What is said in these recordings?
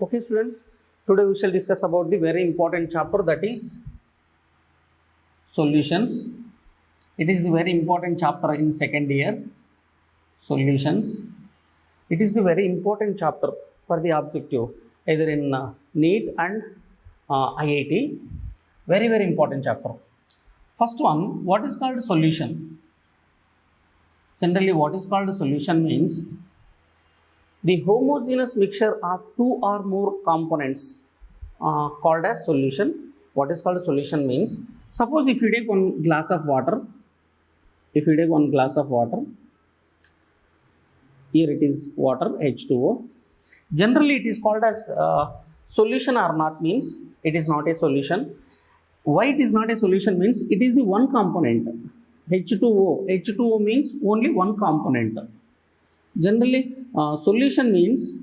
Okay, students, today we shall discuss about the very important chapter, that is solutions. It is the very important chapter in second year, solutions. It is the very important chapter for the objective, either in NEET and IIT. Very, very important chapter. First one, what is called solution? Generally, what is called a solution means the homogeneous mixture of two or more components called as solution. What is called a solution means, suppose if you take one glass of water, here it is water, H2O. Generally, it is called as solution or not means it is not a solution. Why it is not a solution means it is the one component, H2O. H2O means only one component. Generally, solution means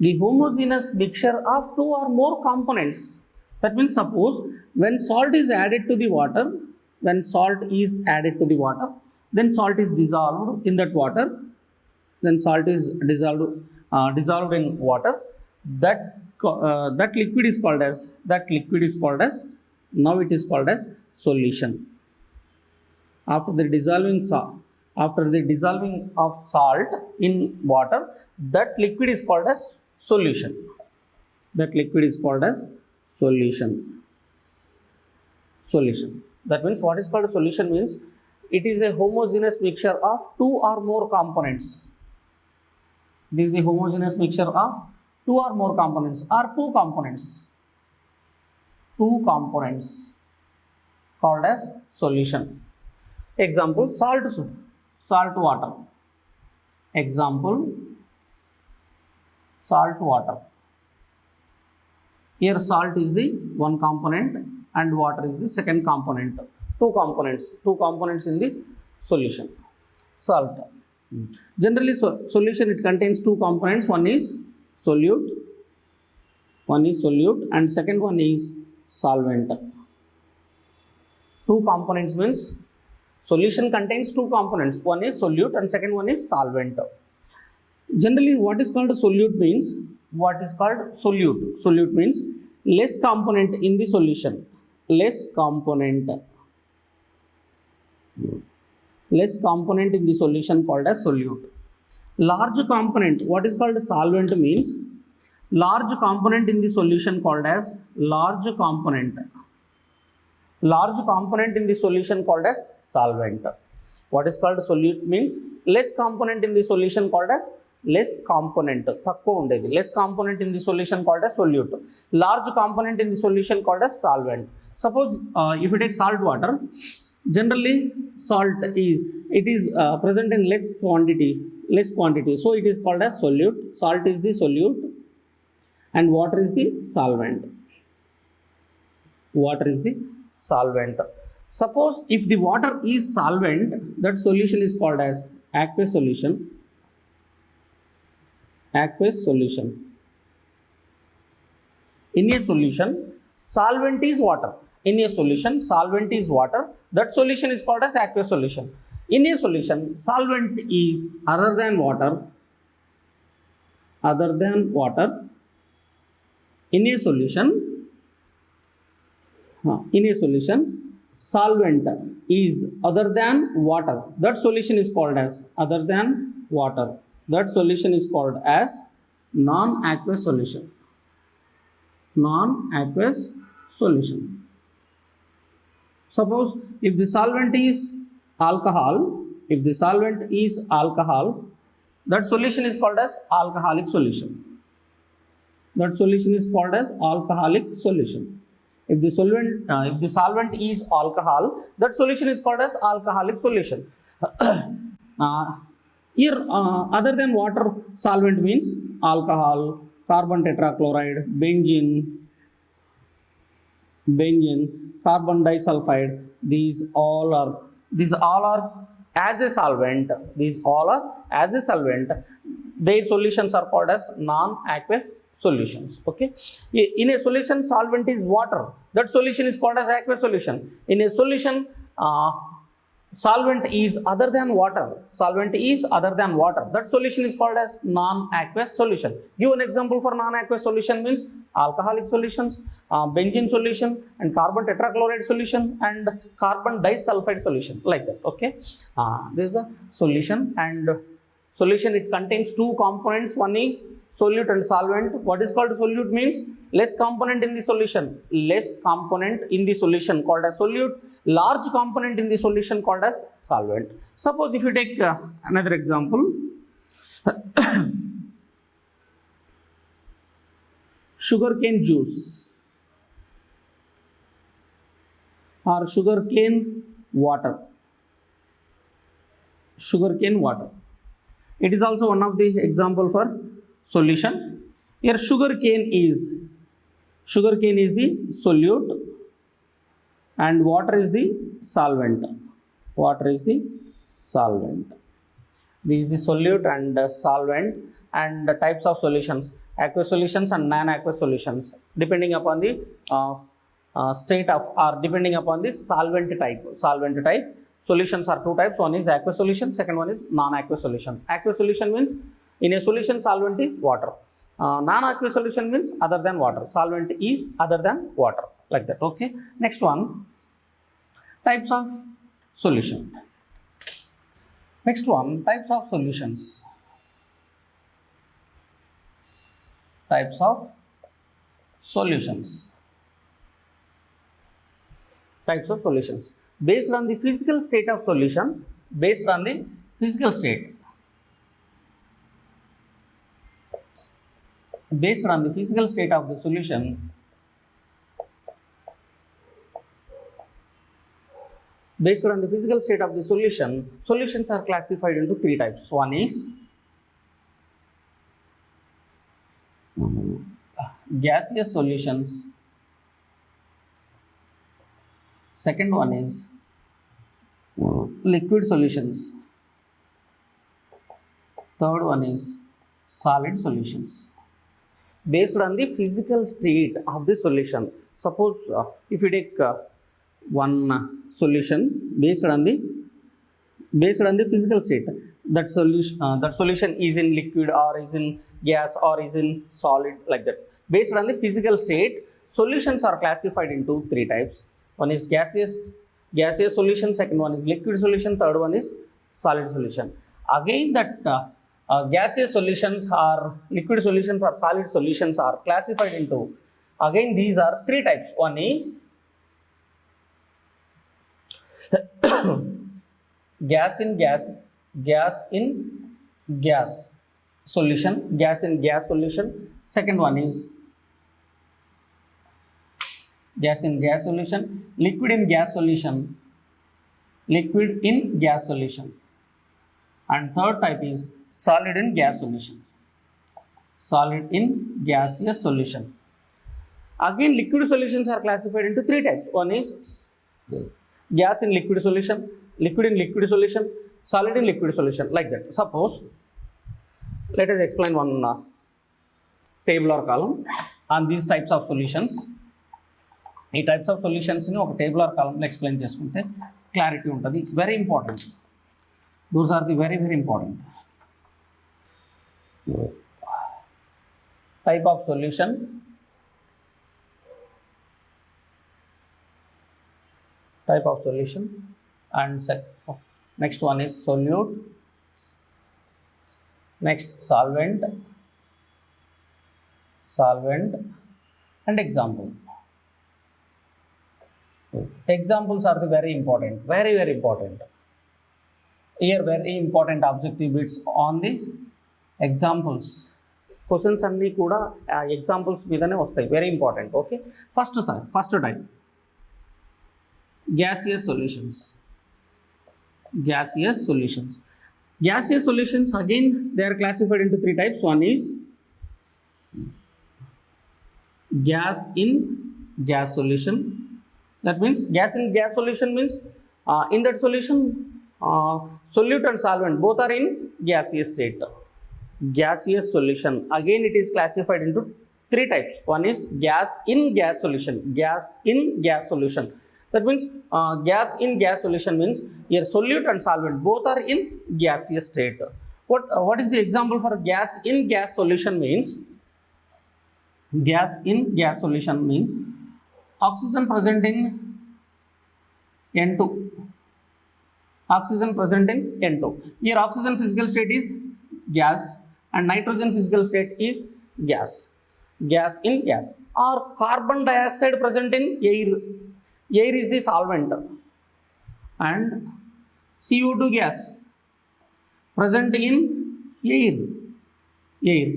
the homogeneous mixture of two or more components. That means suppose when salt is added to the water, then salt is dissolved in that water, dissolved in water. That liquid is called as solution. After the dissolving of salt in water, that liquid is called as solution. Solution. That means what is called a solution means it is a homogeneous mixture of two or more components. It is the homogeneous mixture of two or more components or two components called as solution. Example, salt water. Here salt is the one component and water is the second component. Two components in the solution. Salt. Generally, solution it contains two components. One is solute and second one is solvent. Two components means solution contains two components. One is solute and second one is solvent. Generally, what is called a solute means solute means less component in the solution. Less component in the solution called as solute. Large component, what is called solvent means large component in the solution called as large component in the solution called as solvent. What is called solute means less component in the solution called as less component in the solution called as solute. Large component in the solution called as solvent. Suppose if you take salt water, generally salt is present in less quantity, so it is called as solute. Salt is the solute and water is the solvent. Suppose if the water is solvent, that solution is called as aqueous solution. In a solution, solvent is water. That solution is called as aqueous solution. In a solution, solvent is other than water. In a solution, solvent is other than water. That solution is called as other than water. That solution is called as non-aqueous solution. Suppose if the solvent is alcohol, that solution is called as alcoholic solution. If the solvent is alcohol, that solution is called as alcoholic solution. Here, other than water, solvent means alcohol, carbon tetrachloride, benzene, carbon disulfide. These all are as a solvent. Their solutions are called as non-aqueous solutions. Okay. In a solution, solvent is water. That solution is called as aqueous solution. In a solution, solvent is other than water, solvent is other than water, that solution is called as non-aqueous solution. Give an example for non-aqueous solution means alcoholic solutions, benzene solution, and carbon tetrachloride solution, and carbon disulfide solution, like that. Okay, this is a solution, and solution, it contains two components. One is solute and solvent. What is called solute means less component in the solution, less component in the solution called as solute, large component in the solution called as solvent. Suppose if you take another example, sugarcane juice or sugarcane water, sugarcane water, it is also one of the example for solution. Here sugarcane is the solute and water is the solvent, water is the solvent. This is the solute and solvent. And the types of solutions, aqueous solutions and non-aqueous solutions, depending upon the state of, or depending upon the solvent type. Solvent type solutions are two types. One is aqueous solution, second one is non-aqueous solution. Aqueous solution means in a solution solvent is water. Non-aqueous solution means other than water, solvent is other than water, like that. Okay, next one, types of solution. Next one, types of solutions. Types of solutions. Types of solutions based on the physical state of solution, based on the physical state, based on the physical state of the solution, based on the physical state of the solution, solutions are classified into three types. One is gaseous solutions, second one is liquid solutions, third one is solid solutions. Based on the physical state of the solution, suppose if you take one solution based on the physical state, that solution is in liquid or is in gas or is in solid, like that. Based on the physical state, solutions are classified into three types. One is gaseous solution, second one is liquid solution, third one is solid solution. Again, that gaseous solutions or liquid solutions or solid solutions are classified into, again, these are three types. One is gas in gas solution, gas in gas solution. Second one is gas in gas solution, liquid in gas solution, liquid in gas solution. And third type is solid in gas solution, solid in gaseous solution. Again, liquid solutions are classified into three types. One is gas in liquid solution, liquid in liquid solution, solid in liquid solution, like that. Suppose, let us explain one table or column on these types of solutions. ఈ types of సొల్యూషన్స్ని ఒక table or కాలంలో explain చేసుకుంటే clarity ఉంటుంది. Very important, those are the very important. Type of solution, type of solution, and next one is solute, next solvent, and example. Examples are the very important, very important. Here very important objective bits on the examples. Questions అన్నీ కూడా examples మీదనే వస్తాయి, very important. Okay, first type gaseous solutions. Gaseous solutions, again, they are classified into three types. One is gas in gas solution. That means gas in gas solution means in that solution solute and solvent both are in gaseous state. Gaseous solution, again, it is classified into three types. One is gas in gas solution, gas in gas solution. That means gas in gas solution means your solute and solvent both are in gaseous state. What is the example for gas in gas solution means? Gas in gas solution means oxygen present in N2. Oxygen present in N2. Here oxygen physical state is gas and nitrogen physical state is gas. Gas in gas. Or carbon dioxide present in air. Air is the solvent. And CO2 gas present in air. Air.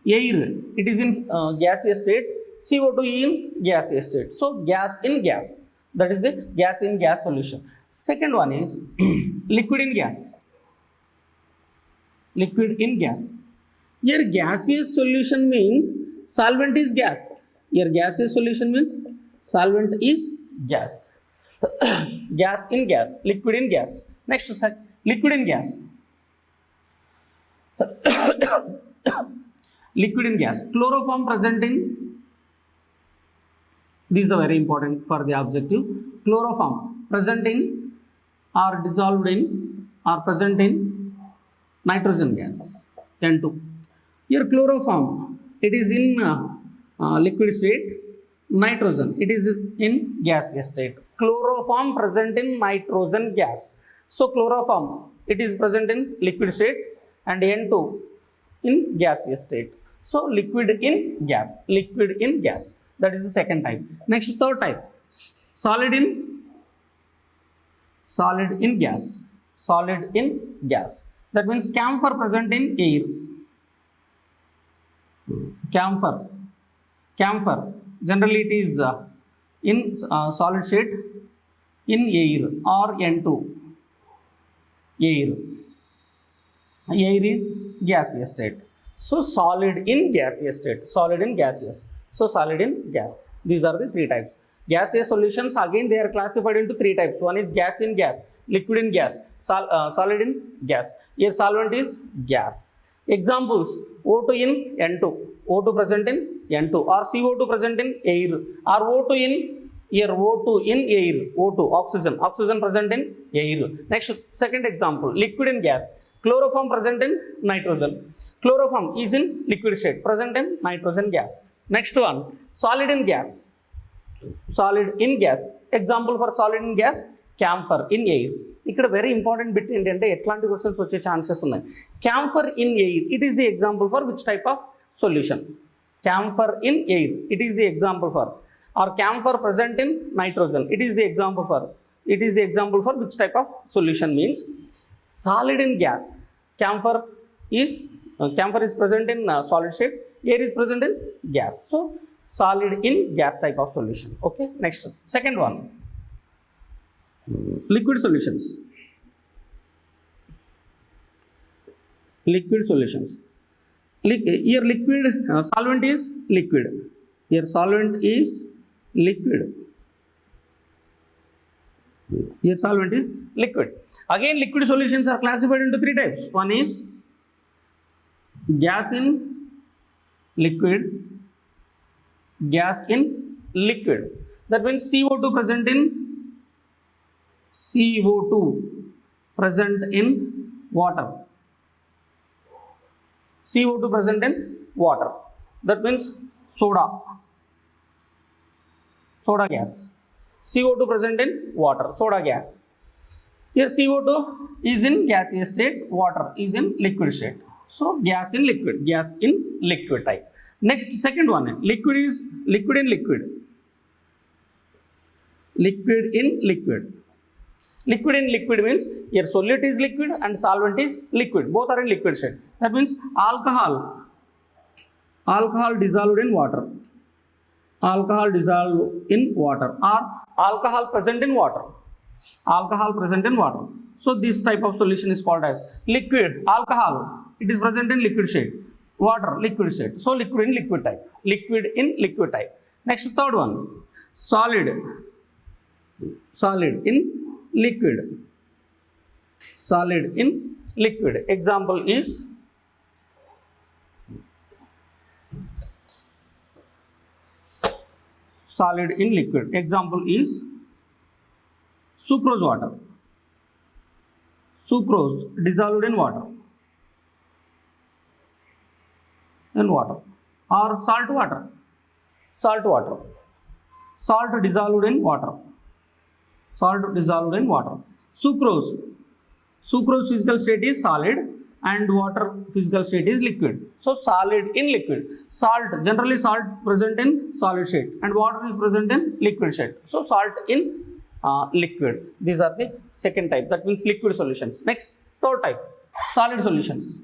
Air. It is in gaseous state. CO2 in gaseous state. So gas in gas. That is the gas in gas solution. Second one is liquid in gas. Liquid in gas. Here gaseous solution means solvent is gas. Here gaseous solution means solvent is gas. Gas in gas. Liquid in gas. Next, liquid in gas. Liquid in gas. Chloroform present in, this is the very important for the objective. Chloroform present in or dissolved in or present in nitrogen gas, N2. Here chloroform, it is in liquid state. Nitrogen, it is in gaseous state. Chloroform present in nitrogen gas. So chloroform, it is present in liquid state and N2 in gaseous state. So liquid in gas. Liquid in gas. That is the second type. Next, third type. Solid in gas. Solid in gas. That means camphor present in air. Camphor. Generally it is in solid state in air or N2. Air. Air is gaseous state. So solid in gaseous state. Solid in gaseous. So solid in gas. These are the three types. Gaseous solutions, again they are classified into three types. One is gas in gas, liquid in gas, solid in gas. Here solvent is gas. Examples: O2 in N2, O2 present in N2, or CO2 present in air, or O2 in air, O2 oxygen present in air. Next, second example, liquid in gas. Chloroform present in nitrogen. Chloroform is in liquid state, present in nitrogen gas. Next one, solid in gas. Solid in gas. Example for solid in gas, camphor in air. ఇక్కడ very important bit ఏంటంటే ఎట్లాంటి questions వచ్చే chances ఉన్నాయి. Camphor in air, it is the example for which type of solution? Camphor in air, it is the example for, or camphor present in nitrogen, it is the example for which type of solution means solid in gas. Camphor is present in solid state, air is present in gas. So solid in gas type of solution. Okay, next, second one, liquid solutions. Liquid solutions. Here liquid, solvent is liquid. Here solvent is liquid. Here solvent is liquid. Again, liquid solutions are classified into three types. One is gas in liquid. Gas in liquid. That means CO2 present in water. CO2 present in water. That means soda gas. CO2 present in water, soda gas. Here CO2 is in gaseous state, water is in liquid state. So gas in liquid type. Next, second one, liquid is liquid in liquid. Liquid in liquid. Liquid in liquid means your solute is liquid and solvent is liquid. Both are in liquid state. That means alcohol dissolved in water. Alcohol dissolved in water, or alcohol present in water. Alcohol present in water. So this type of solution is called as liquid. Alcohol, it is present in liquid state. Water, liquid state. So liquid in liquid type. Liquid in liquid type. Next, third one, solid in liquid. Solid in liquid. Example is solid in liquid. Example is sucrose water, sucrose dissolved in water, or salt water, salt dissolved in water, sucrose physical state is solid and water physical state is liquid. So solid in liquid. Salt, generally salt present in solid state and water is present in liquid state. So salt in liquid. These are the second type, that means liquid solutions. Next, third type, solid solutions.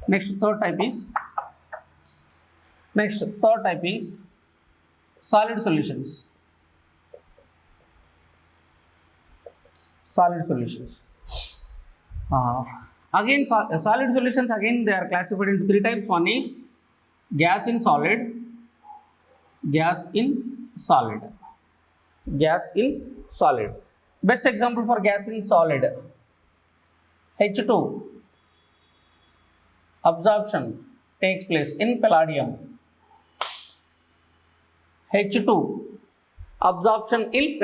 Next third type is solid solutions. Solid solutions. Again, solid solutions, again they are classified into three types. One is gas in solid, Best example for gas in solid, H2 absorption takes place in palladium. H2 absorption in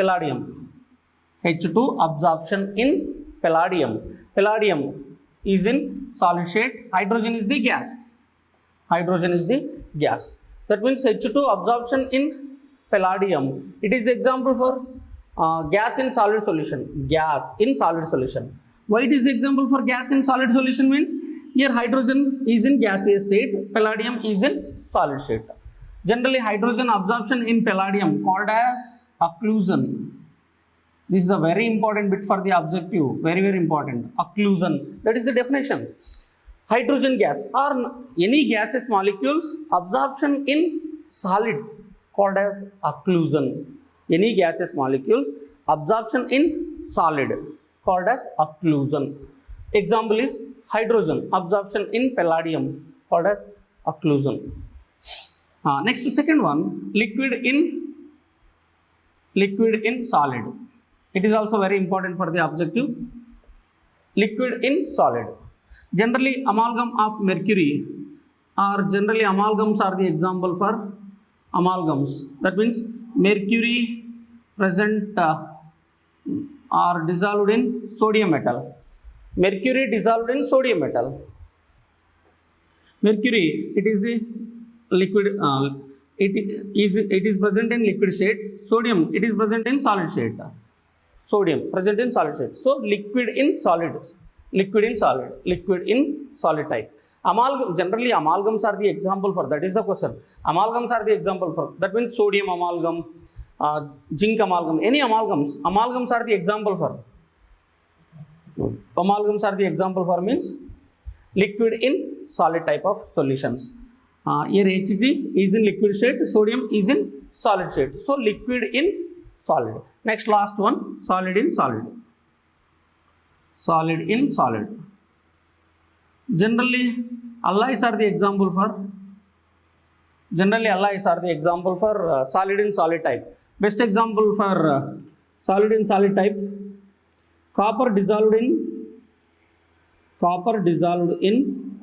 palladium. Palladium is in solid state. Hydrogen is the gas. That means H2 absorption in palladium. It is the example for gas in solid solution. Why it is the example for gas in solid solution means here hydrogen is in gaseous state, palladium is in solid state. Generally hydrogen absorption in palladium called as occlusion. This is a very important bit for the objective, very important. Occlusion, that is the definition. Hydrogen gas or any gaseous molecules absorption in solids called as occlusion. Any gaseous molecules absorption in solid called as occlusion. Example is hydrogen absorption in palladium called as occlusion. Next, second one, liquid in solid. It is also very important for the objective. Liquid in solid. Generally amalgam of mercury, or generally amalgams are the example for amalgams. That means mercury present or dissolved in sodium metal. Mercury dissolved in sodium metal. Mercury, it is the liquid, it is present in liquid state. Sodium, it is present in solid state. Sodium present in solid state. So liquid in solid type. Generally amalgams are the example for, that is the question. Amalgams are the example for, that means sodium amalgam, zinc amalgam, any amalgams are the example for. Means liquid in solid type of solutions. Here Hg is in liquid state, sodium is in solid state. So liquid in solid. Next, last one, solid in solid. Generally alloys are the example for solid in solid type. Best example for solid in solid type, copper dissolved in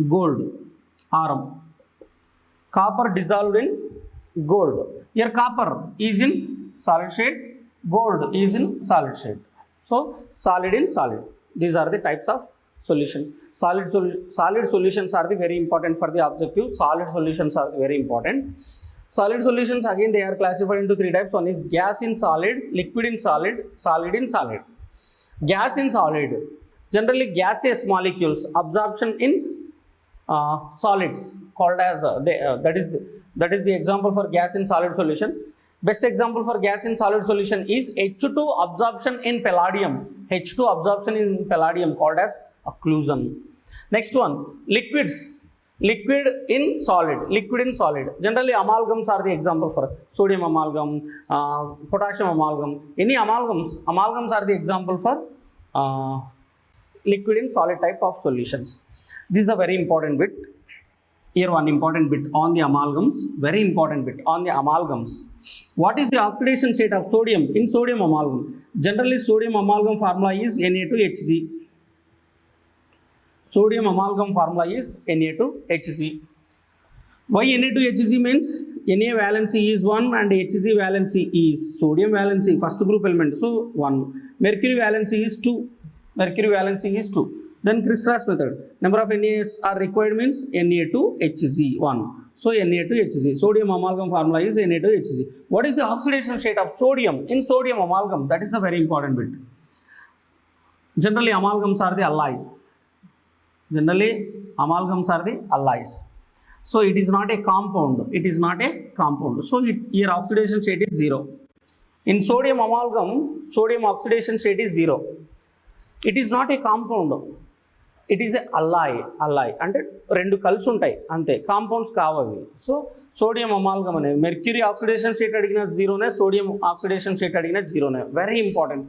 gold, Rm. Copper dissolved in gold. Here copper is in solid state, gold is in solid state. So solid in solid. These are the types of solution. Solid solutions are the very important for the objective. Solid solutions are very important. Solid solutions, again they are classified into three types. One is gas in solid, liquid in solid, solid in solid. Gas in solid, generally gaseous molecules absorption in solids called as that is the example for gas in solid solution. Best example for gas in solid solution is H2 absorption in palladium. H2 absorption in palladium called as occlusion. Next one, liquids. Liquid in solid. Generally amalgams are the example for sodium amalgam, potassium amalgam. Any amalgams are the example for liquid in solid type of solutions. This is a very important bit. Here one important bit on the amalgams, very important bit on the amalgams. What is the oxidation state of sodium in sodium amalgam? Generally sodium amalgam formula is Na2Hg. Sodium amalgam formula is Na2Hg. Why Na2Hg means Na valency is 1 and Hg valency is sodium valency, first group element, so 1. Mercury valency is 2. Mercury valency is 2. Then Chris-Ross method. Number of NAs are required means Na2Hg 1. So Na2Hg. Sodium amalgam formula is Na2Hg. What is the oxidation state of sodium in sodium amalgam? That is the very important bit. Generally amalgams are the alloys. Generally amalgams are the alloys. So it is not a compound. It is not a compound. So here oxidation state is 0. In sodium amalgam, sodium oxidation state is 0. It is not a compound. It is a alloy అంటే రెండు కలిసి ఉంటాయి అంతే, compounds కావవి. So sodium amalgam అనేది mercury oxidation state అడిగిన జీరోనే, sodium oxidation state అడిగిన జీరోనే. Very important.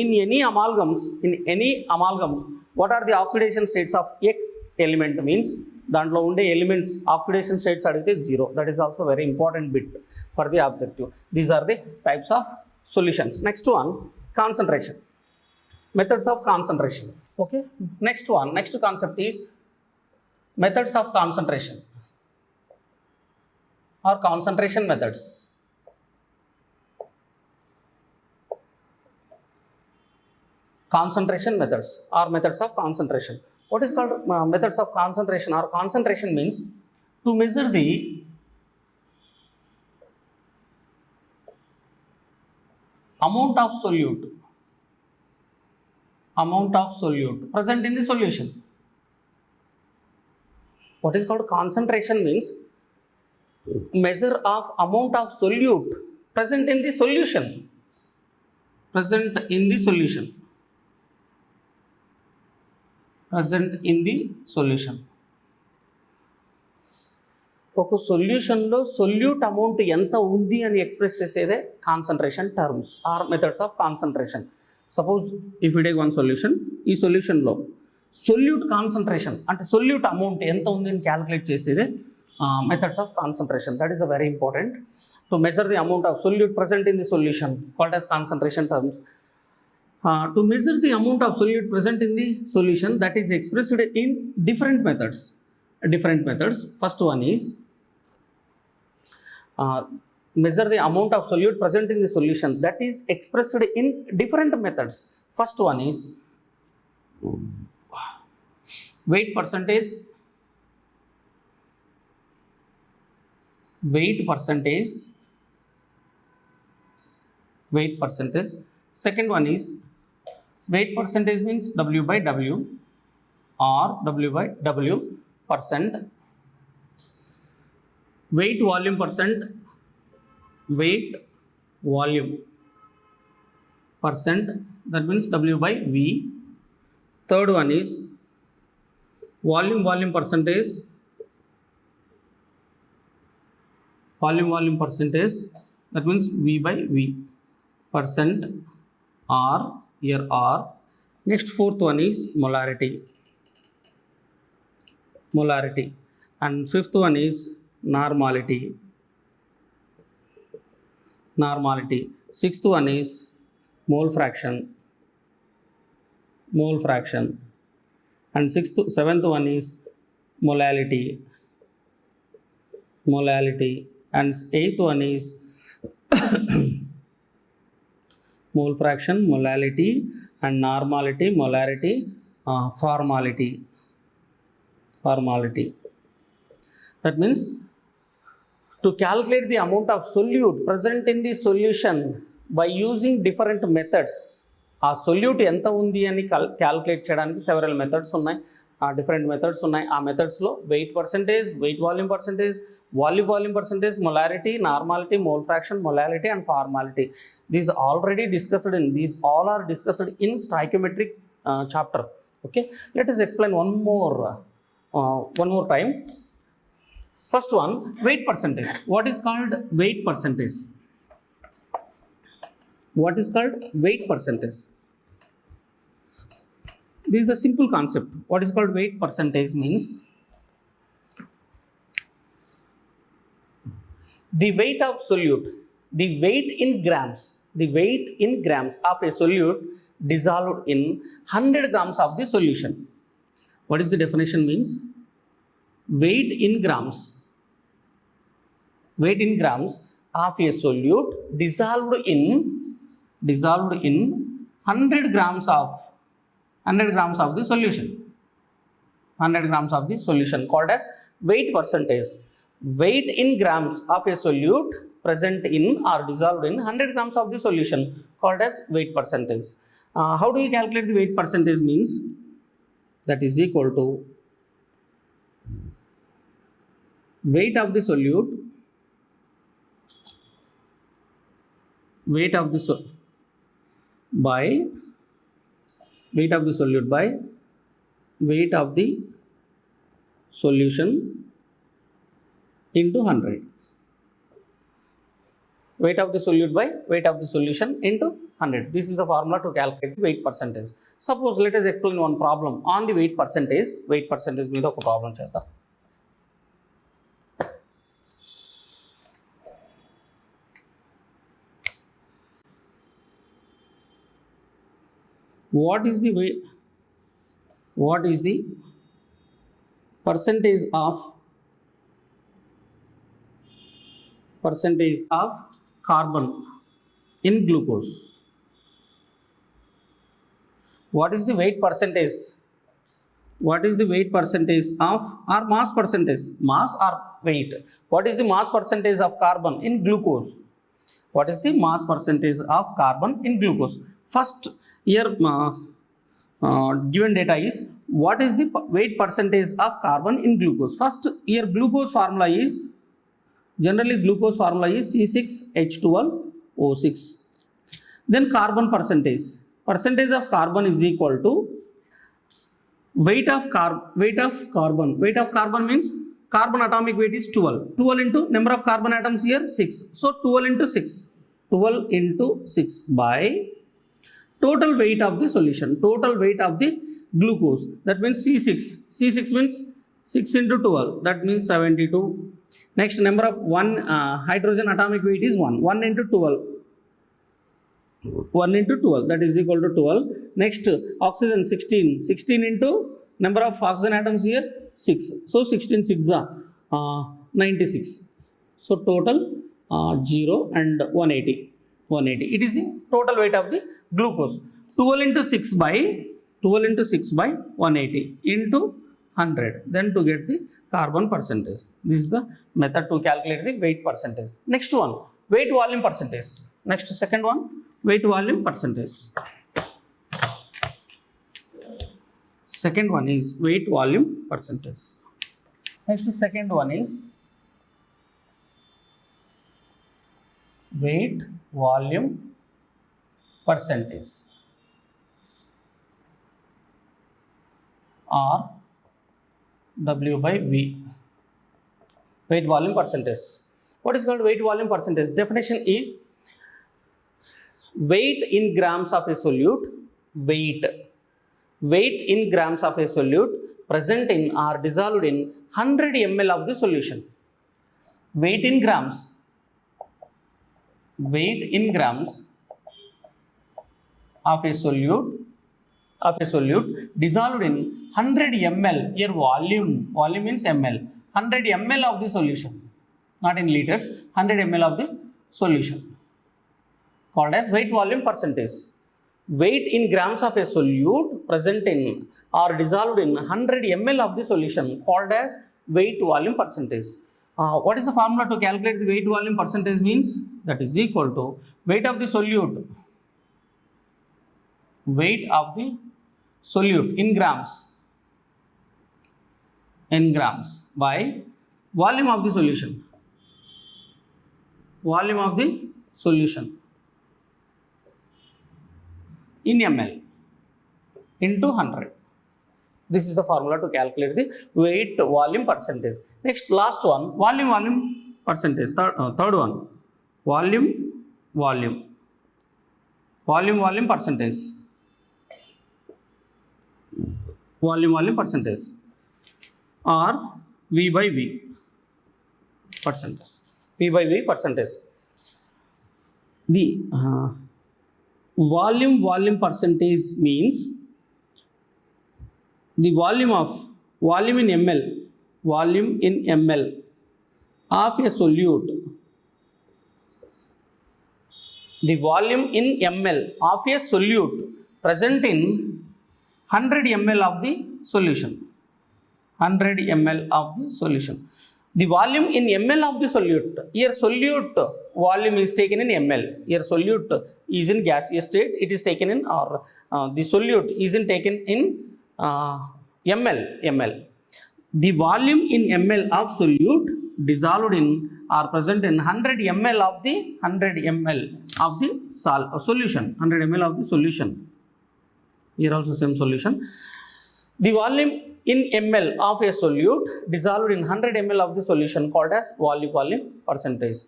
In any amalgams what are the oxidation states of X element means దాంట్లో ఉండే ఎలిమెంట్స్ ఆక్సిడేషన్ స్టేట్స్ అడిగితే zero. That is also very important bit for the objective. These are the types of solutions. Next one, concentration. Methods of concentration. Okay. Next concept is methods of concentration or concentration methods. Concentration methods or methods of concentration. What is called methods of concentration or concentration means to measure the amount of solute present in the solution. What is called concentration means measure of amount of solute present in the solution. Present in the solution. ఒక సొల్యూషన్లో solute amount ఎంత ఉంది అని express చేసేదే concentration terms or methods of concentration. Suppose if you take one solution, ఈ సొల్యూషన్లో solute concentration అంటే solute amount ఎంత ఉంది అని క్యాలిక్యులేట్ చేసేదే methods of concentration. That is the very important. To measure the amount of solute present in the solution called as concentration terms. To measure the amount of solute present in the solution, that is expressed in different methods. First one is measure the amount of solute present in the solution, that is expressed in different methods. First one is weight percentage. Second one is weight percentage means W by W or W by W percent. Weight volume percent, that means W by V. Third one is volume percentage, that means V by V percent R, here R. Next fourth one is molarity, and fifth one is normality. Sixth one is mole fraction, and seventh one is molality, and eighth one is mole fraction, molality, and normality, molarity, formality. That means to calculate the amount of solute present in the solution by using different methods. ఆ solute ఎంత ఉంది అని calculate చేయడానికి several methods ఉన్నాయి, different methods ఉన్నాయి. ఆ మెథడ్స్లో weight percentage, weight volume percentage, volume percentage, molarity, normality, mole fraction, molality and formality. These all are discussed in stoichiometric chapter. Okay, let us explain one more time. First one, weight percentage. What is called weight percentage? This is the simple concept. What is called weight percentage means the weight of solute, the weight in grams of a solute dissolved in 100 grams of the solution. What is the definition means? weight in grams, weight in grams of a solute dissolved in 100 grams of the solution, 100 grams of the solution, called as weight percentage. Weight in grams of a solute present in or dissolved in 100 grams of the solution, called as weight percentage. How do you calculate the weight percentage? Means that is equal to weight of the solute, weight of the solute by weight of the solution into 100. Weight of the solute by weight of the solution into 100. This is the formula to calculate the weight percentage. Suppose let us explain one problem on the weight percentage. Weight percentage మీద ఒక problem చేద్దాం. What is the percentage of carbon in glucose? What is the weight percentage? What is the weight percentage of, or mass percentage, mass or weight? What is the mass percentage of carbon in glucose? What is the mass percentage of carbon in glucose? First, here given data is what is the weight percentage of carbon in glucose. First, here glucose formula is, generally glucose formula is C6H12O6. Then carbon percentage of carbon is equal to weight of carbon means carbon atomic weight is 12 into number of carbon atoms here 6, so 12 into 6 by total weight of the solution, total weight of the glucose, that means C6 means 6 into 12, that means 72. Next, number of hydrogen atomic weight is 1 into 12, that is equal to 12. Next, oxygen 16 into number of oxygen atoms here 6, so 16 6 96, so total 0 and 180. It is the total weight of the glucose. 12 into 6 by 180 into 100, then to get the carbon percentage. This is the method to calculate the weight percentage. Next one, weight volume percentage. Next, second one, weight volume percentage. Second one is weight volume percentage. Next, second one is weight volume percentage, or W by V. Weight volume percentage. What is called weight volume percentage? Definition is weight in grams of a solute, weight in grams of a solute present in or dissolved in 100 ml of the solution. Weight in grams of a solute dissolved in 100 ml, here volume means ml, 100 ml of the solution, not in liters, 100 ml of the solution, called as weight volume percentage. Weight in grams of a solute present in or dissolved in 100 ml of the solution, called as weight volume percentage. What is the formula to calculate the weight volume percentage? Means that is equal to weight of the solute in grams by volume of the solution in ml into 100. This is the formula to calculate the weight volume percentage. Next, last one, volume percentage. Third one, volume percentage. Volume percentage, or V by V percentage. The volume percentage means the volume in ml volume in ml of a solute. The volume in ml of a solute present in 100 ml of the solution. 100 ml of the solution. The volume in ml of the solute. Here solute volume is taken in ml. Here solute is in gaseous state. It is taken in, or the solute isn't taken in ml. The volume in ml of solute dissolved in or present in 100 ml of the solution. 100 ml of the solution. Here also same solution. The volume in ml of a solute dissolved in 100 ml of the solution called as volume percentage.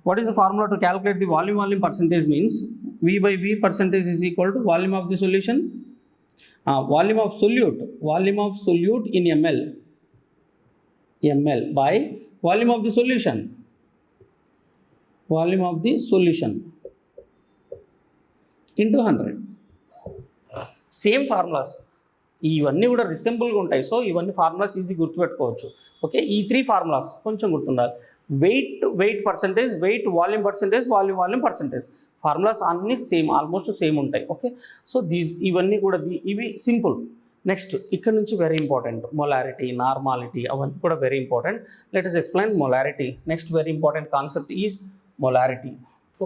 What is the formula to calculate the volume percentage? Means V by V percentage is equal to volume of the solution, volume of solute in ml by volume of the solution into 100. Same formulas ఇవన్నీ కూడా రిసెంబుల్గా ఉంటాయి. So ఇవన్నీ formulas easy గుర్తుపెట్టుకోవచ్చు. Okay, ఈ 3 formulas కొంచెం గుర్తుండాలి. Weight percentage, volume percentage, volume percentage. Formulas అన్నీ same, almost same ఉంటాయి. ఓకే, సో ఇవన్నీ కూడా ఇవి సింపుల్. నెక్స్ట్ ఇక్కడ నుంచి వెరీ ఇంపార్టెంట్ మొలారిటీ, నార్మాలిటీ, అవన్నీ కూడా very important. Let us explain molarity. Next very important concept is molarity.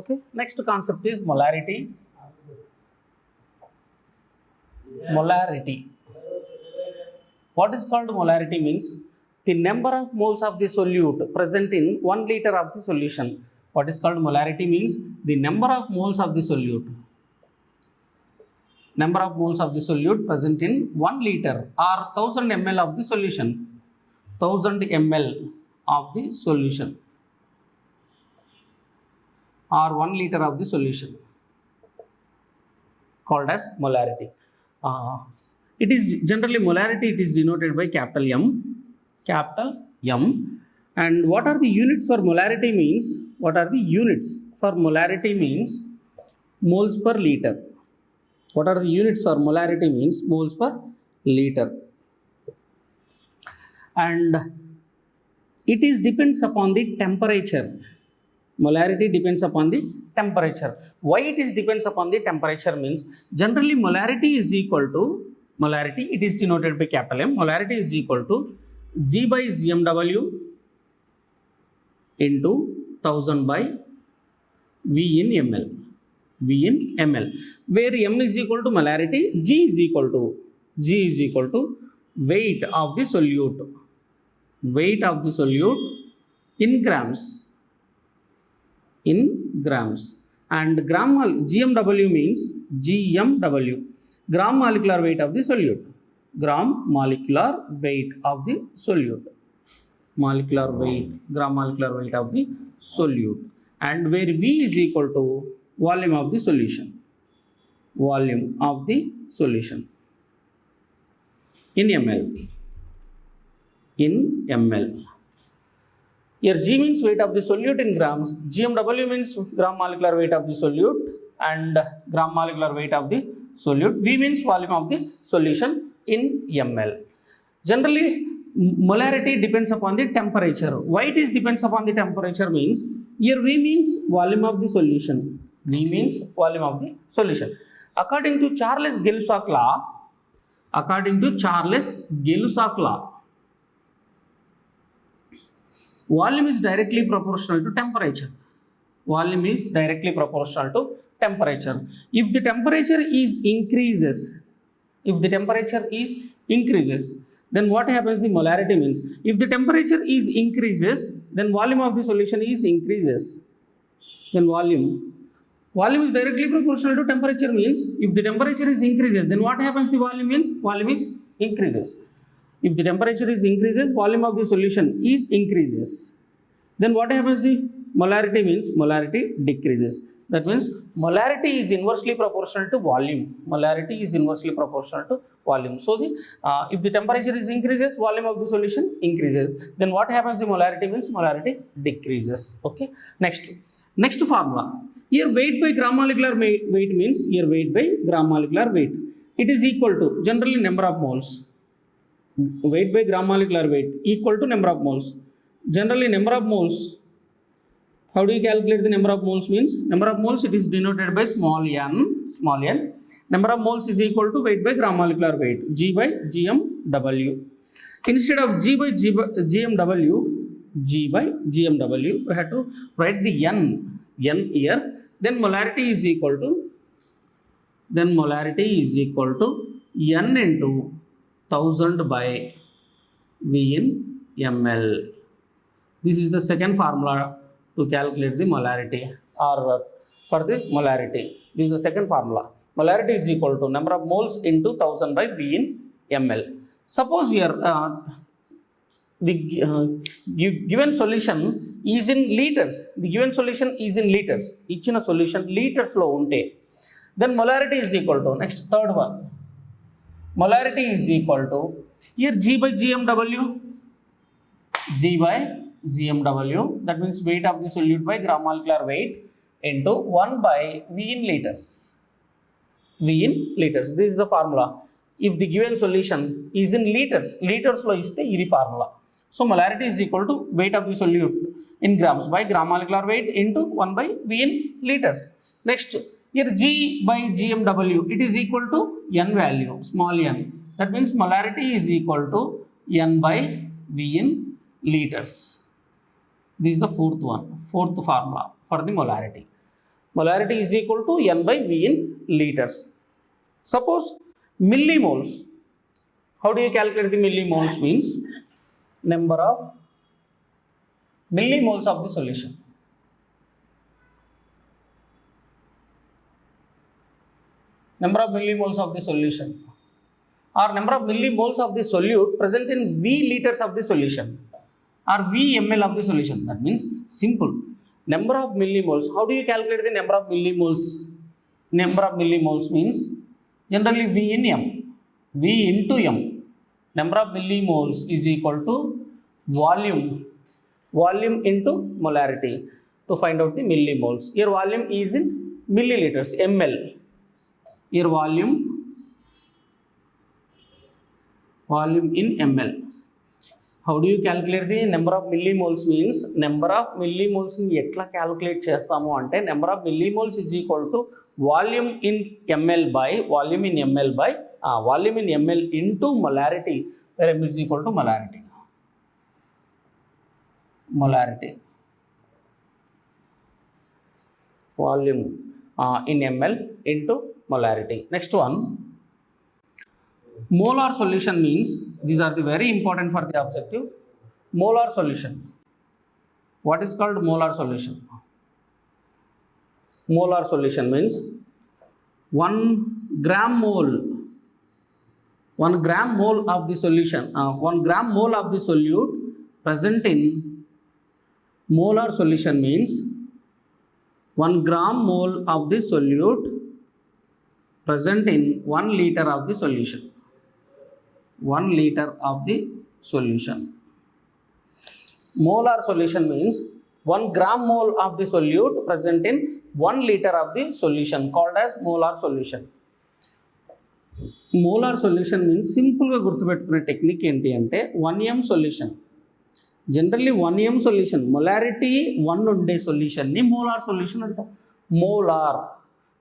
Okay, next concept is molarity. Molarity. What is called molarity means the number of moles of the solute present in 1 liter of the solution. What is called molarity means the number of moles of the solute. Number of moles of the solute present in 1 liter or 1000 ml of the solution. 1000 ml of the solution or 1 liter of the solution called as molarity. It is generally molarity, it is denoted by capital M. And what are the units for molarity means? What are the units for molarity means moles per liter. What are the units for molarity means moles per liter. And it is depends upon the temperature. Molarity depends upon the temperature. Why it is depends upon the temperature means generally molarity is equal to, it is denoted by capital M. Molarity is equal to G by GMW into 1000 by V in ml. Where M is equal to molarity, G is equal to weight of the solute. Weight of the solute in grams. And GMW means GMW, gram molecular weight of the solute. Gram molecular weight of the solute. And where V is equal to volume of the solution. In ml. Here G means weight of the solute in grams, GMW means gram molecular weight of the solute and gram molecular weight of the solute, V means volume of the solution in ml. Generally molarity depends upon the temperature. Why it is depends upon the temperature means here V means volume of the solution. According to Charles Gay-Lussac law, volume is directly proportional to temperature. If the temperature is increases, then what happens? The molarity means if the temperature is increases, then volume of the solution is increases. Then volume is directly proportional to temperature means if the temperature is increases, then what happens? The volume means volume is increases. If the temperature is increases, volume of the solution is increases. Then what happens? The molarity means molarity decreases. That means molarity is inversely proportional to volume. So if the temperature is increases, volume of the solution increases. Then what happens? The molarity means molarity decreases. Okay. Next formula. Here weight by gram molecular weight means here weight by gram molecular weight. It is equal to generally number of moles. weight by gram molecular weight equal to number of moles. Generally number of moles, how do you calculate the number of moles? Means number of moles, it is denoted by small n. Number of moles is equal to weight by gram molecular weight, G by GMW. Instead of G by GMW, we have to write the n here. Then molarity is equal to n into 1000 by V in ml. This is the second formula to calculate the molarity, or for the molarity. This is the second formula. Molarity is equal to number of moles into 1000 by V in ml. Suppose here the given solution is in liters. The given solution is in liters. Ichina solution liters lo unte, then molarity is equal to, next third one, molarity is equal to, here G by GMW, that means weight of the solute by gram molecular weight into 1 by V in liters. This is the formula. If the given solution is in liters lo iste idi formula. So molarity is equal to weight of the solute in grams by gram molecular weight into 1 by V in liters. Next, here G by GMW, it is equal to n value, small n. That means molarity is equal to n by V in liters. This is the fourth formula for the molarity. Molarity is equal to n by V in liters. Suppose millimoles. How do you calculate the millimoles? Means number of millimoles of the solution. Number of millimoles of the solution, or number of millimoles of the solute present in V liters of the solution, or V ml of the solution. That means simple. Number of millimoles. How do you calculate the number of millimoles? Number of millimoles means generally V in m, V into m. Number of millimoles is equal to volume into molarity to find out the millimoles. Here volume is in milliliters, ml. Here volume in ml. How do you calculate the number of millimoles? Means number of millimoles ni etla calculate chestamu ante number of millimoles is equal to volume in ml into molarity, where m is equal to molarity. Volume in ml into molarity. Next one, molar solution means, these are the very important for the objective. Molar solution. What is called molar solution? Molar solution means 1 gram mole of the solution, 1 gram mole of the solute present in molar solution means 1 gram mole of the solute present in 1 liter of the solution. 1 liter of the solution. Molar solution means 1 gram mole of the solute present in 1 liter of the solution, called as molar solution. Molar solution means simple ga gurtupetukune technique enti ante 1m solution. Generally 1m solution, molarity 1 unde solution ni molar solution antam.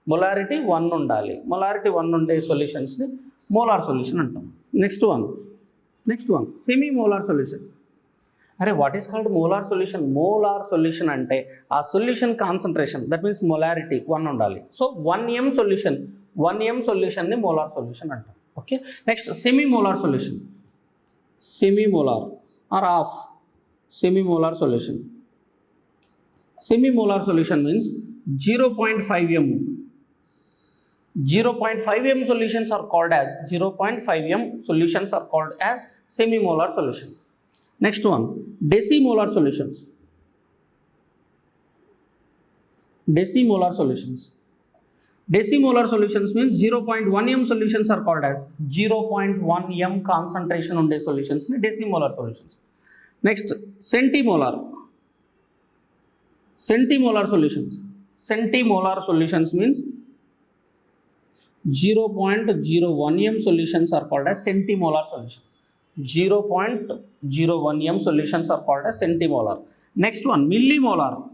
Molarity 1 undali. Molarity 1 unde solutions ni molar solution antam. Next one, semi-molar solution. What is called molar solution? Molar solution ante a solution concentration, that means molarity 1 undali. So 1m solution ni molar solution antam. Okay. Next, semi-molar solution. Semi-molar or half semi-molar solution. Semi-molar solution means 0.5m. 0.5m solutions are called as semi-molar solution. Next one, decimolar solutions. Decimolar solutions means 0.1m solutions are called as 0.1m concentration unde solutions ni decimolar solutions. Next, centimolar solutions. Centimolar solutions means 0.01m solutions are called as centimolar solution. 0.01 m solutions are called as centimolar. Next one, millimolar.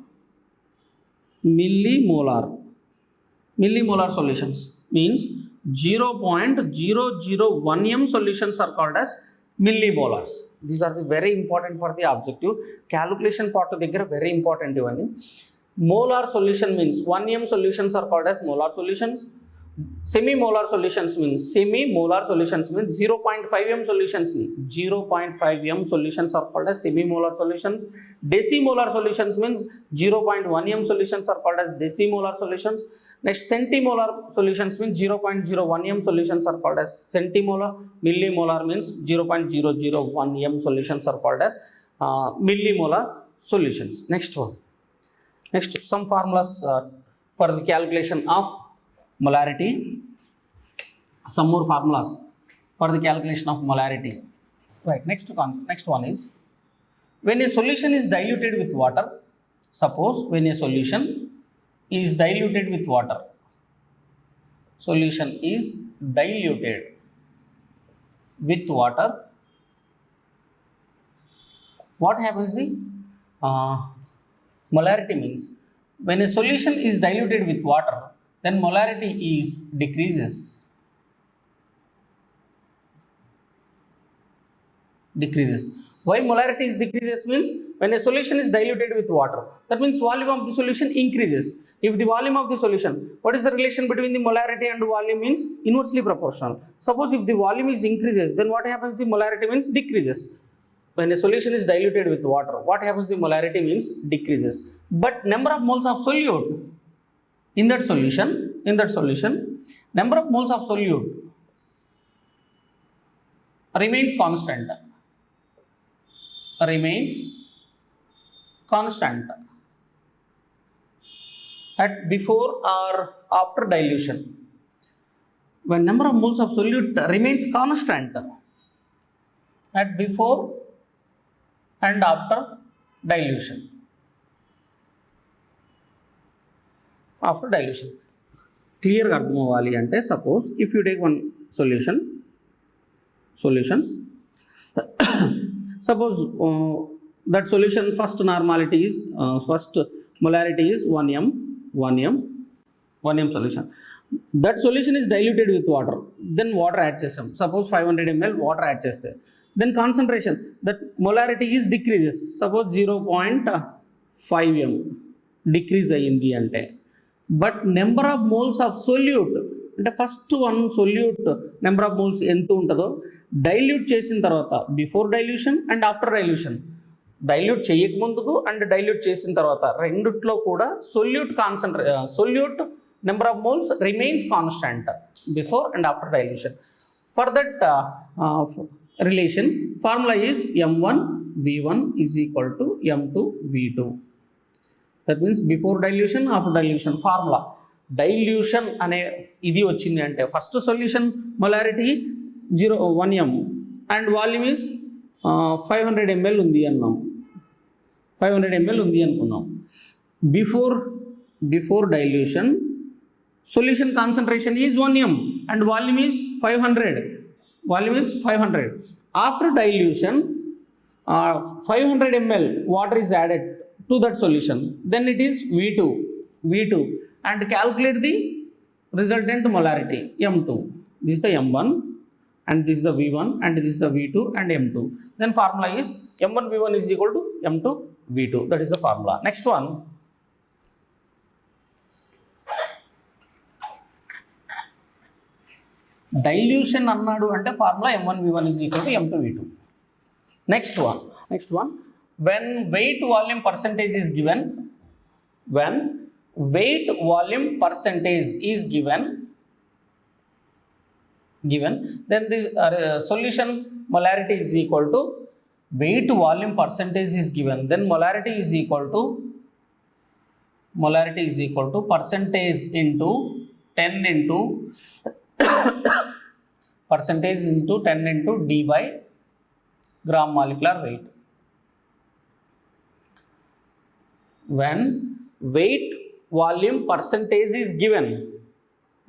Millimolar solutions means 0.001 m solutions are called as millimolars. These are very important for the objective calculation part of the very important one. Molar solution means 1 m solutions are called as molar solutions. Semi-molar solutions means 0.5 m solutions. 0.5 m solutions are called as semi-molar solutions. Decimolar solutions means 0.1 m solutions are called as decimolar solutions. Next, centimolar solutions means 0.01 m solutions are called as centimolar. Millimolar means 0.001 m solutions are called as millimolar solutions. Next one. Next, some formulas for the calculation of molarity. Some more formulas for the calculation of molarity. Right. Next one is, when a solution is diluted with water. Suppose when a solution is diluted with water. Solution is diluted with water. What happens? The molarity means when a solution is diluted with water, then molarity is decreases. Why molarity is decreases means when a solution is diluted with water, that means volume of the solution increases. If the volume of the solution, what is the relation between the molarity and volume means inversely proportional. Suppose if the volume is increases, then what happens? The molarity means decreases. When a solution is diluted with water, what happens? The molarity means decreases. But number of moles of solute in that solution, number of moles of solute remains constant. At before or after dilution. When number of moles of solute remains constant at before and after dilution. After dilution. Clear ga ardham avvali ante, suppose if you take one solution suppose that solution first normality is first molarity is 1 m solution. That solution is diluted with water. Then water add chestam. Suppose 500 ml water add cheste, then concentration, that molarity is decreases. Suppose 0.5 m decrease ayindi ante, but number of moles of solute అంటే first one solute number of moles ఎంత ఉంటుందో dilute చేసిన తర్వాత, before dilution and after dilution, dilute చేయకముందుకు and dilute చేసిన తర్వాత రెండిట్లో కూడా solute number of moles remains constant before and after dilution. For that relation formula is m1 v1 is equal to m2 v2. That means before dilution, after dilution formula. Dilution అనే ఇది వచ్చింది అంటే first solution molarity 1 m and volume is 500 ml ఉంది అన్నాం, 500 ml ఉంది అనుకున్నాం. Before dilution solution concentration is 1 m and volume is 500. After dilution 500 ml water is added to that solution, then it is v2 and calculate the resultant molarity m2. This is the m1 and this is the v1 and this is the v2 and m2. Then formula is m1 v1 is equal to m2 v2. That is the formula. Next one, dilution అన్నాడు అంటే formula m1 v1 is equal to m2 v2. Next one, when weight volume percentage is given, then the solution molarity is equal to weight volume percentage is given, then molarity is equal to percentage into 10 into percentage into 10 into d by gram molecular weight. When weight volume percentage is given,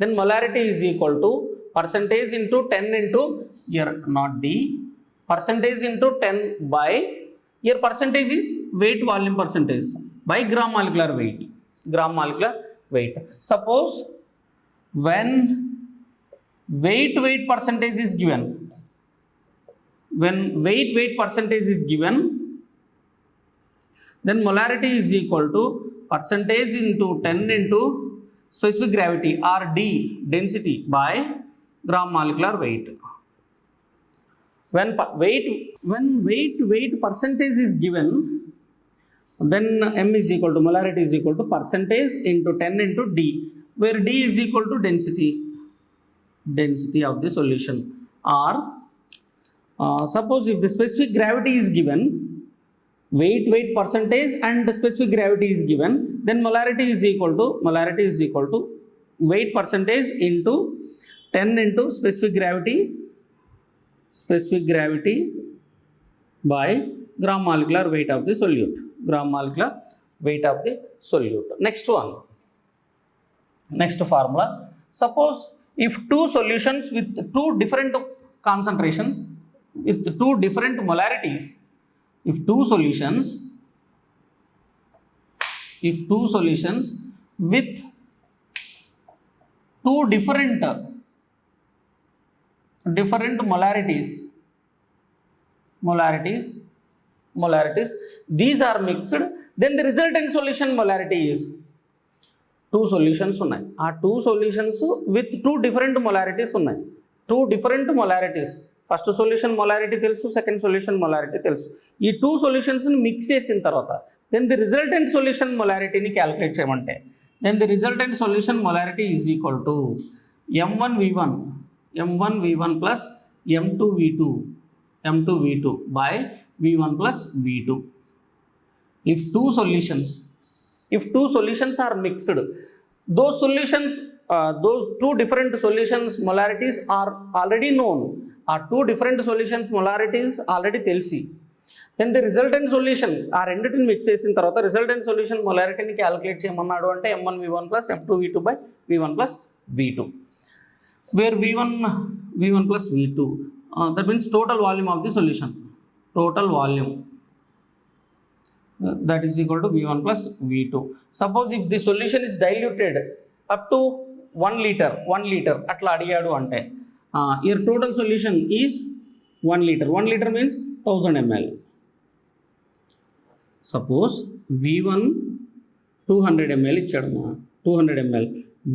then molarity is equal to percentage into 10 into, here not d, percentage into 10 by, here percentage is weight volume percentage by gram molecular weight. Gram molecular weight. Suppose when weight percentage is given, when weight percentage is given, then molarity is equal to percentage into 10 into specific gravity or D, density, by gram molecular weight. When weight percentage is given, then M is equal to, molarity is equal to percentage into 10 into D, where D is equal to density of the solution. Or suppose if the specific gravity is given, weight percentage and the specific gravity is given, then molarity is equal to weight percentage into 10 into specific gravity by gram molecular weight of the solute. Next formula. Suppose if two solutions with two different concentrations, with two different molarities, if two solutions with two different molarities, these are mixed, then the resultant solution molarity is, two solutions ఉన్నాయి, ఆ two solutions with two different molarities ఉన్నాయి, two different molarities, first solution molarity తెలుసు, second solution molarity తెలుసు. ఈ two సొల్యూషన్స్ని mix చేసిన తర్వాత then the resultant solution మొలారిటీని క్యాలిక్యులేట్ చేయమంటే, then the resultant solution molarity is equal to M1V1 plus M2V2 by V1 plus V2. If two solutions are mixed, those two different solutions molarities are already known, are two different solutions molarities already తెలిసి, then the resultant solution ఆ రెండింటిని mix చేసిన తర్వాత resultant solution మొలారిటీని calculate చేయమన్నాడు అంటే M1V1 plus M2V2 by V1 plus V2, where V1 plus V2, that means total volume of the solution, that is equal to V1 plus V2. Suppose if the solution is diluted up to 1 liter అట్లా అడిగాడు అంటే, your total solution is 1 liter. 1 liter means 1000 ml. Suppose V1 200 ml ఇచ్చాడు, 200 ml,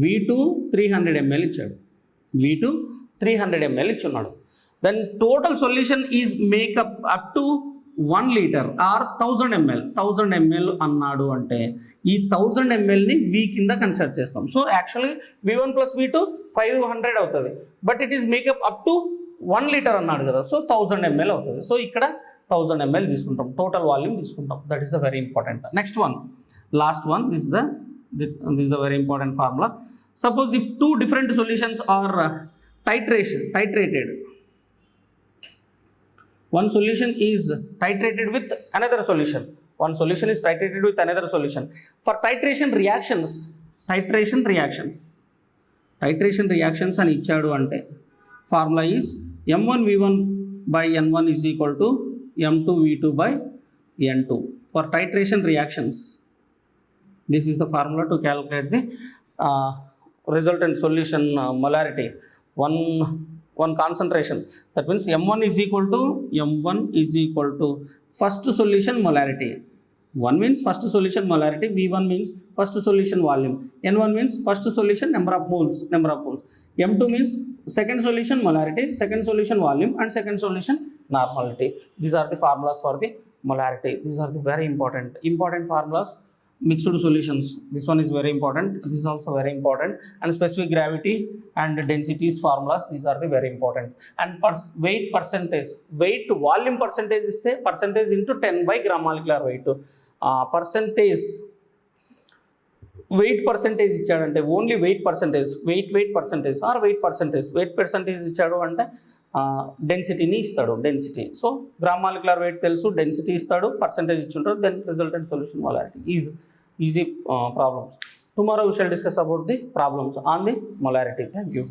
V2 300 ml ఇచ్చాడు, V2 300 ml ఇచ్చున్నాడు. Then total solution is make up to 1 liter or 1000 ml అన్నాడు అంటే ఈ 1000 mlని V కింద consider చేస్తాం. So actually V1 plus V2 500 అవుతుంది, but it is makeup up to 1 litre అన్నాడు కదా, సో 1000 ml అవుతుంది. సో ఇక్కడ 1000 ml తీసుకుంటాం, టోటల్ వాల్యూమ్ తీసుకుంటాం. That is the very important. Next one, last one, this is the very important formula. Suppose if two different solutions are titrated, one solution is titrated with another solution, for titration reactions అని ఇచ్చాడు అంటే formula is M1V1 by N1 is equal to M2V2 by N2 for titration reactions. This is the formula to calculate the resultant solution molarity, one concentration. That means M1 is equal to first solution molarity. 1 means first solution molarity, V1 means first solution volume, N1 means first solution number of moles. M2 means second solution molarity, second solution volume, and second solution normality. These are the formulas for the molarity. These are the very important formulas. Mixed solutions, this one is very important, this is also very important, and specific gravity and densities formulas, these are the very important. And weight percentage, weight volume percentage is the percentage into 10 by gram molecular weight. Percentage weight percentage ఇచ్చాడంటే only weight percentage ఇచ్చాడు అంటే డెన్సిటీని ఇస్తాడు, density. So gram molecular weight తెలుసు, density ఇస్తాడు, percentage ఇచ్చుంటాడు, then resultant solution molarity. Easy problems. Tomorrow we shall discuss about the problems on the molarity. Thank you.